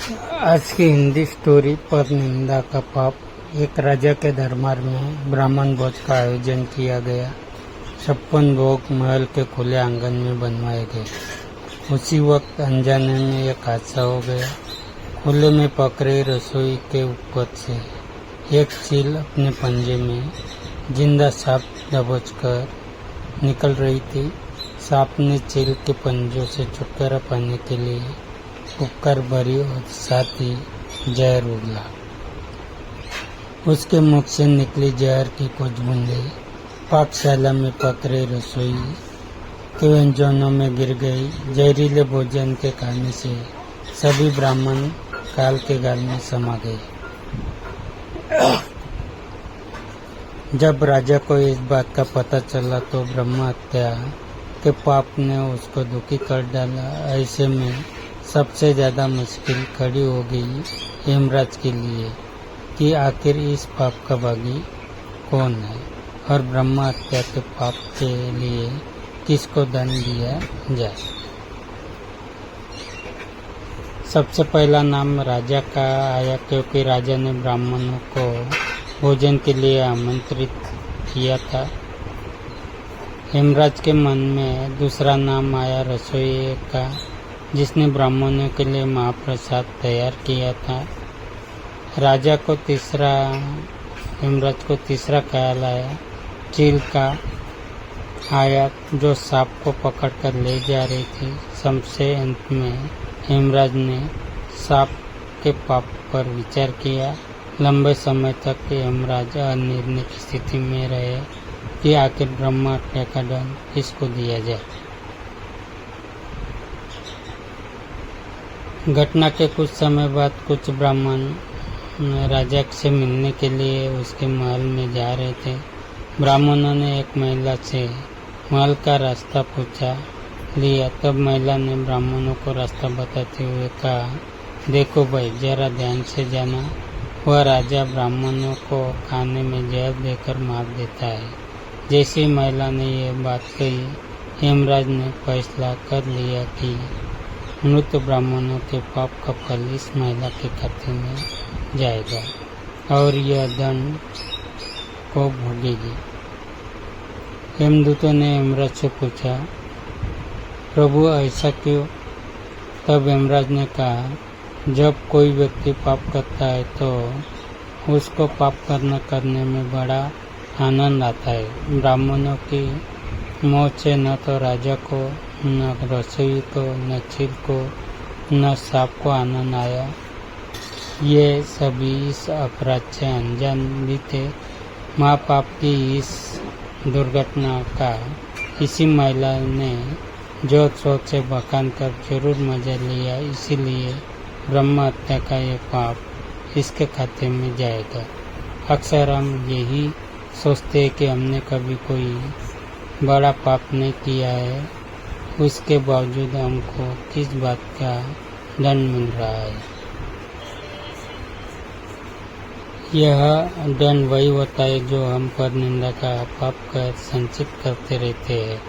आज की हिंदी स्टोरी पर निंदा का पाप। एक राजा के दरबार में ब्राह्मण भोज का आयोजन किया गया। 56 भोग महल के खुले आंगन में बनवाए गए। उसी वक्त अनजाने में एक हादसा हो गया। खुले में पक रही रसोई के ऊपर से एक चील अपने पंजे में जिंदा सांप दबोचकर निकल रही थी। सांप ने चील के पंजों से छुटकारा पाने के लिए उपकार भरी और साथ ही जहर उगला। उसके मुख से निकली जहर की कुछ बूंदें पाकशाला में पक रही रसोई के व्यंजनों में गिर गई। जहरीले भोजन के खाने से सभी ब्राह्मण काल के गाल में समा गए। जब राजा को इस बात का पता चला तो ब्रह्म हत्या के पाप ने उसको दुखी कर डाला। ऐसे में सबसे ज्यादा मुश्किल खड़ी हो गई हेमराज के लिए कि आखिर इस पाप का भागी कौन है और ब्रह्म हत्या के पाप के लिए किसको दंड दिया जाए। सबसे पहला नाम राजा का आया क्योंकि राजा ने ब्राह्मणों को भोजन के लिए आमंत्रित किया था। हेमराज के मन में दूसरा नाम आया रसोई का, जिसने ब्राह्मणों के लिए महाप्रसाद तैयार किया था। हेमराज को तीसरा ख्याल आया चील का आया, जो सांप को पकड़कर ले जा रही थी। सबसे अंत में हेमराज ने सांप के पाप पर विचार किया। लंबे समय तक हेमराज अनिर्णय की स्थिति में रहे कि आखिर ब्रह्म हत्या का दंड किसको दिया जाए। घटना के कुछ समय बाद कुछ ब्राह्मण राजा से मिलने के लिए उसके महल में जा रहे थे। ब्राह्मणों ने एक महिला से महल का रास्ता पूछा लिया। तब महिला ने ब्राह्मणों को रास्ता बताते हुए कहा, देखो भाई, जरा ध्यान से जाना। वह राजा ब्राह्मणों को खाने में जहर देकर मार देता है। जैसे महिला ने यह बात कही, हेमराज ने फैसला कर लिया कि मृत ब्राह्मणों के पाप का फल इस महिला के खाते में जाएगा और यह दंड को भोगेगी। हेमदूतों ने हेमराज से पूछा, प्रभु ऐसा क्यों? तब हेमराज ने कहा, जब कोई व्यक्ति पाप करता है तो उसको पाप करने में बड़ा आनंद आता है। ब्राह्मणों की मौत से न तो राजा को, न रसोई को, न चील को, न सांप को आनंद आया। ये सभी इस अपराध से अनजान भी थे। महापाप की इस दुर्घटना का इसी महिला ने जोर शोर से बखान कर जरूर मजा लिया। इसीलिए ब्रह्म हत्या का ये पाप इसके खाते में जाएगा। अक्सर हम यही सोचते हैं कि हमने कभी कोई बड़ा पाप नहीं किया है, उसके बावजूद हमको किस बात का दंड मिल रहा है। यह दंड वही होता है जो हम पर निंदा का पाप कर संचित करते रहते हैं।